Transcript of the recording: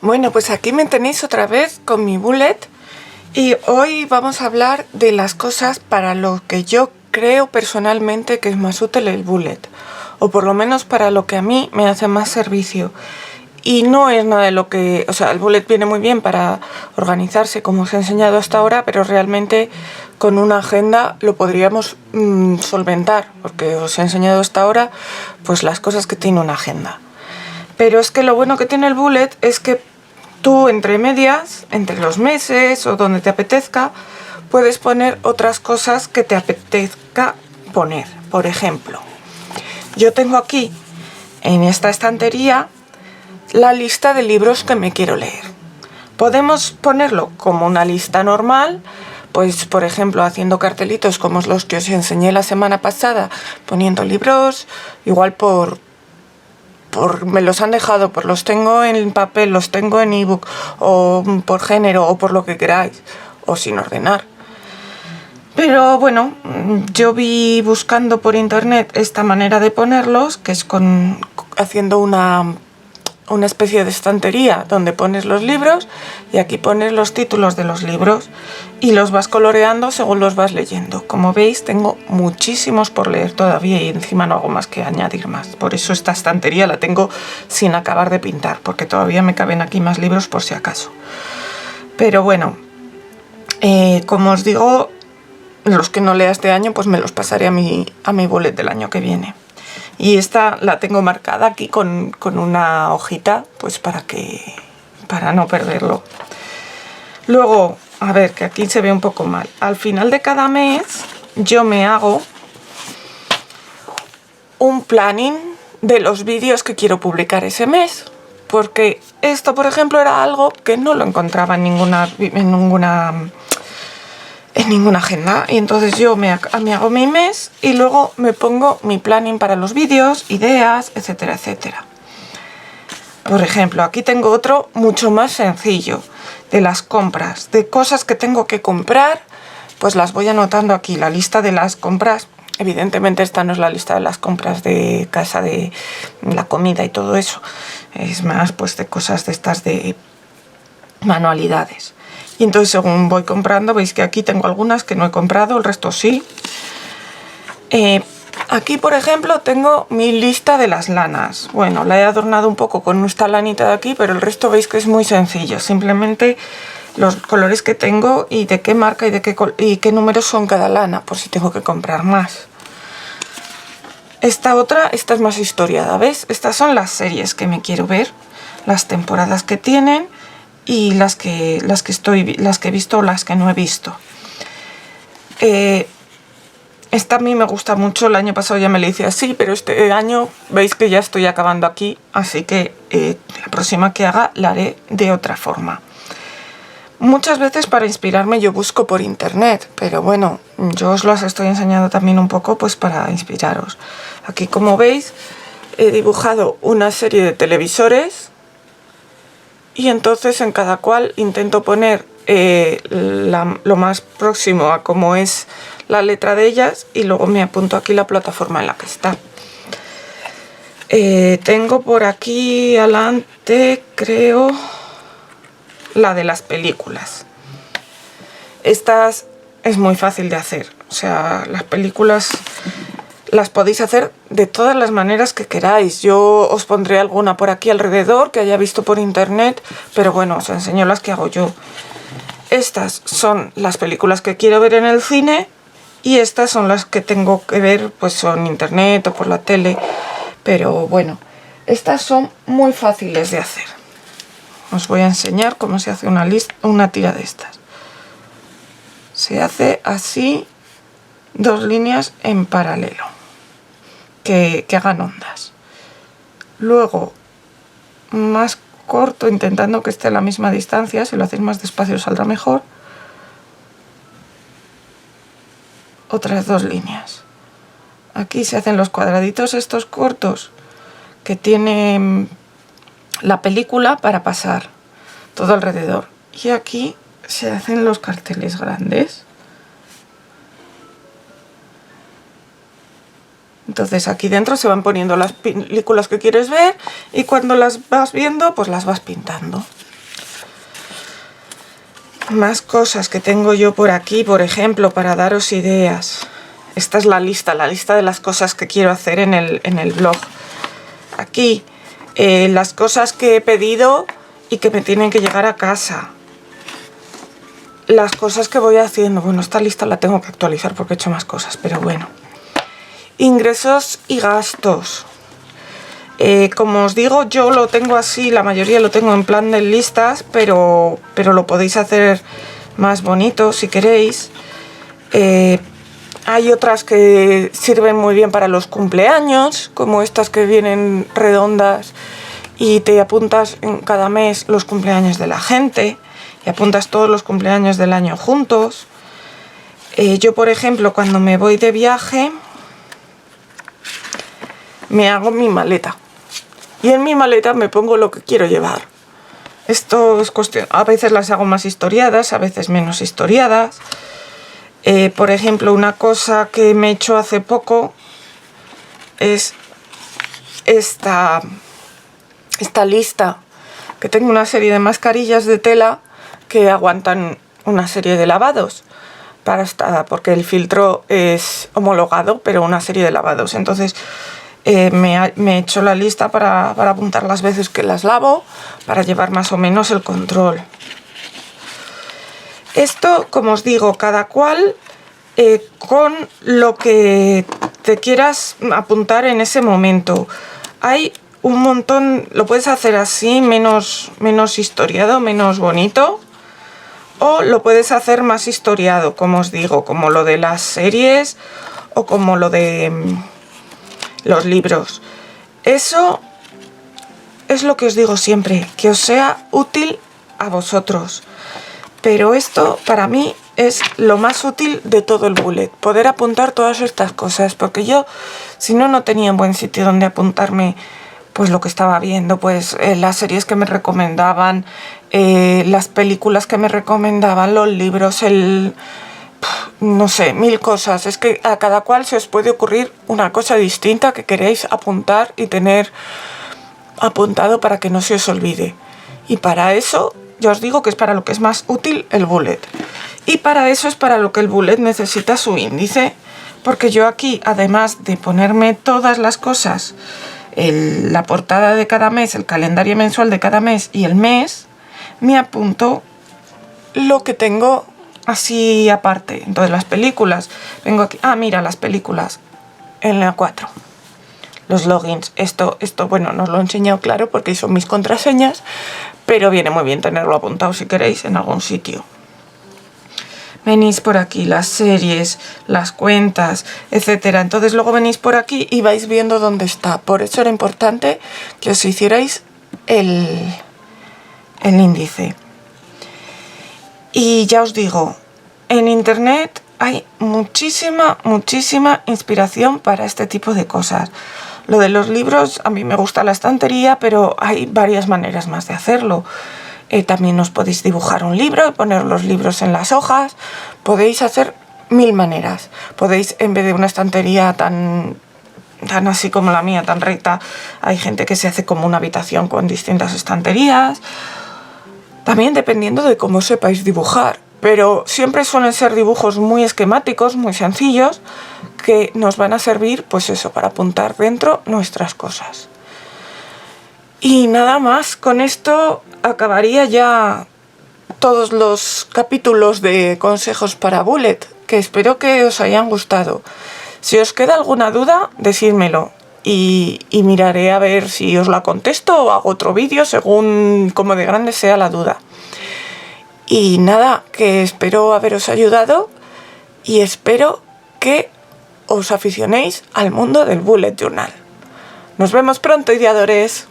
Bueno, pues aquí me tenéis otra vez con mi bullet y hoy vamos a hablar de las cosas para lo que yo creo personalmente que es más útil el bullet, o por lo menos para lo que a mí me hace más servicio. Y no es nada de lo que... O sea, el bullet viene muy bien para organizarse como os he enseñado hasta ahora, pero realmente con una agenda lo podríamos solventar, porque os he enseñado hasta ahora pues las cosas que tiene una agenda. Pero es que lo bueno que tiene el bullet es que tú entre medias, entre los meses o donde te apetezca, puedes poner otras cosas que te apetezca poner. Por ejemplo, yo tengo aquí en esta estantería la lista de libros que me quiero leer. Podemos ponerlo como una lista normal, pues por ejemplo haciendo cartelitos como los que os enseñé la semana pasada, poniendo libros, igual me los han dejado, por los tengo en papel, los tengo en ebook, o por género, o por lo que queráis, o sin ordenar. Pero bueno, yo vi buscando por internet esta manera de ponerlos, que es haciendo una especie de estantería donde pones los libros y aquí pones los títulos de los libros y los vas coloreando según los vas leyendo. Como veis, tengo muchísimos por leer todavía y encima no hago más que añadir más. Por eso esta estantería la tengo sin acabar de pintar, porque todavía me caben aquí más libros por si acaso. Pero bueno, como os digo, los que no lea este año pues me los pasaré a mi bullet del año que viene. Y esta la tengo marcada aquí con una hojita, pues para no perderlo. Luego, a ver, que aquí se ve un poco mal. Al final de cada mes yo me hago un planning de los vídeos que quiero publicar ese mes. Porque esto, por ejemplo, era algo que no lo encontraba en ninguna agenda, y entonces yo me hago mi mes y luego me pongo mi planning para los vídeos, ideas, etcétera, etcétera. Por ejemplo, aquí tengo otro mucho más sencillo, de las compras, de cosas que tengo que comprar, pues las voy anotando aquí, la lista de las compras. Evidentemente esta no es la lista de las compras de casa, de la comida y todo eso, es más pues de cosas de estas de manualidades. Y entonces según voy comprando, veis que aquí tengo algunas que no he comprado, el resto sí. Aquí por ejemplo tengo mi lista de las lanas. Bueno, la he adornado un poco con esta lanita de aquí, pero el resto veis que es muy sencillo. Simplemente los colores que tengo y de qué marca y qué números son cada lana, por si tengo que comprar más. Esta es más historiada, ¿ves? Estas son las series que me quiero ver, las temporadas que tienen y las que he visto o las que no he visto. Esta a mí me gusta mucho, el año pasado ya me la hice así, pero este año veis que ya estoy acabando aquí, así que la próxima que haga la haré de otra forma. Muchas veces para inspirarme yo busco por internet, pero bueno, yo os las estoy enseñando también un poco pues para inspiraros. Aquí, como veis, he dibujado una serie de televisores y entonces en cada cual intento poner lo más próximo a cómo es la letra de ellas y luego me apunto aquí la plataforma en la que está. Tengo por aquí adelante, creo, la de las películas. Estas es muy fácil de hacer, o sea, las películas las podéis hacer de todas las maneras que queráis. Yo os pondré alguna por aquí alrededor que haya visto por internet, pero bueno, os enseño las que hago yo. Estas son las películas que quiero ver en el cine y estas son las que tengo que ver pues en internet o por la tele, pero bueno, estas son muy fáciles de hacer. Os voy a enseñar cómo se hace una tira de estas. Se hace así, dos líneas en paralelo que hagan ondas. Luego más corto, intentando que esté a la misma distancia. Si lo hacéis más despacio saldrá mejor. Otras dos líneas. Aquí se hacen los cuadraditos estos cortos que tiene la película para pasar todo alrededor. Y aquí se hacen los carteles grandes. Entonces aquí dentro se van poniendo las películas que quieres ver y cuando las vas viendo pues las vas pintando. más cosas que tengo yo por aquí, por ejemplo, para daros ideas. Esta es la lista de las cosas que quiero hacer en el blog. Aquí, las cosas que he pedido y que me tienen que llegar a casa. Las cosas que voy haciendo. Bueno, esta lista la tengo que actualizar porque he hecho más cosas, pero bueno. Ingresos y gastos. Como os digo, yo lo tengo así, la mayoría lo tengo en plan de listas, pero lo podéis hacer más bonito si queréis. Hay otras que sirven muy bien para los cumpleaños, como estas que vienen redondas y te apuntas en cada mes los cumpleaños de la gente y apuntas todos los cumpleaños del año juntos. Yo, por ejemplo, cuando me voy de viaje, me hago mi maleta. Y en mi maleta me pongo lo que quiero llevar. Esto es cuestión. A veces las hago más historiadas, a veces menos historiadas. Por ejemplo, una cosa que me he hecho hace poco es esta lista. Que tengo una serie de mascarillas de tela que aguantan una serie de lavados. Porque el filtro es homologado, pero una serie de lavados. Entonces, me he hecho la lista para apuntar las veces que las lavo, para llevar más o menos el control. Esto, como os digo, cada cual con lo que te quieras apuntar en ese momento. Hay un montón, lo puedes hacer así, menos historiado, menos bonito, o lo puedes hacer más historiado, como os digo, como lo de las series o como lo de los libros. Eso es lo que os digo siempre, que os sea útil a vosotros. Pero esto para mí es lo más útil de todo el bullet, poder apuntar todas estas cosas, porque yo, si no tenía un buen sitio donde apuntarme pues lo que estaba viendo, pues las series que me recomendaban, las películas que me recomendaban, los libros, no sé, 1000 cosas. Es que a cada cual se os puede ocurrir una cosa distinta que queréis apuntar y tener apuntado para que no se os olvide. Y para eso, yo os digo que es para lo que es más útil el bullet. Y para eso es para lo que el bullet necesita su índice. Porque yo aquí, además de ponerme todas las cosas, la portada de cada mes, el calendario mensual de cada mes y el mes, me apunto lo que tengo así aparte. Entonces las películas, vengo aquí, mira las películas en la 4, los logins, esto bueno, no os lo he enseñado claro porque son mis contraseñas, pero viene muy bien tenerlo apuntado si queréis en algún sitio. Venís por aquí, las series, las cuentas, etcétera. Entonces luego venís por aquí y vais viendo dónde está. Por eso era importante que os hicierais el índice. Y ya os digo, en internet hay muchísima inspiración para este tipo de cosas. Lo de los libros, a mí me gusta la estantería, pero hay varias maneras más de hacerlo. También os podéis dibujar un libro y poner los libros en las hojas. Podéis hacer 1000 maneras. Podéis, en vez de una estantería tan así como la mía, tan recta, hay gente que se hace como una habitación con distintas estanterías. También dependiendo de cómo sepáis dibujar. Pero siempre suelen ser dibujos muy esquemáticos, muy sencillos, que nos van a servir, pues eso, para apuntar dentro nuestras cosas. Y nada más, con esto acabaría ya todos los capítulos de consejos para bullet, que espero que os hayan gustado. Si os queda alguna duda, decídmelo y miraré a ver si os la contesto o hago otro vídeo según como de grande sea la duda. Y nada, que espero haberos ayudado y espero que os aficionéis al mundo del bullet journal. Nos vemos pronto, ideadores.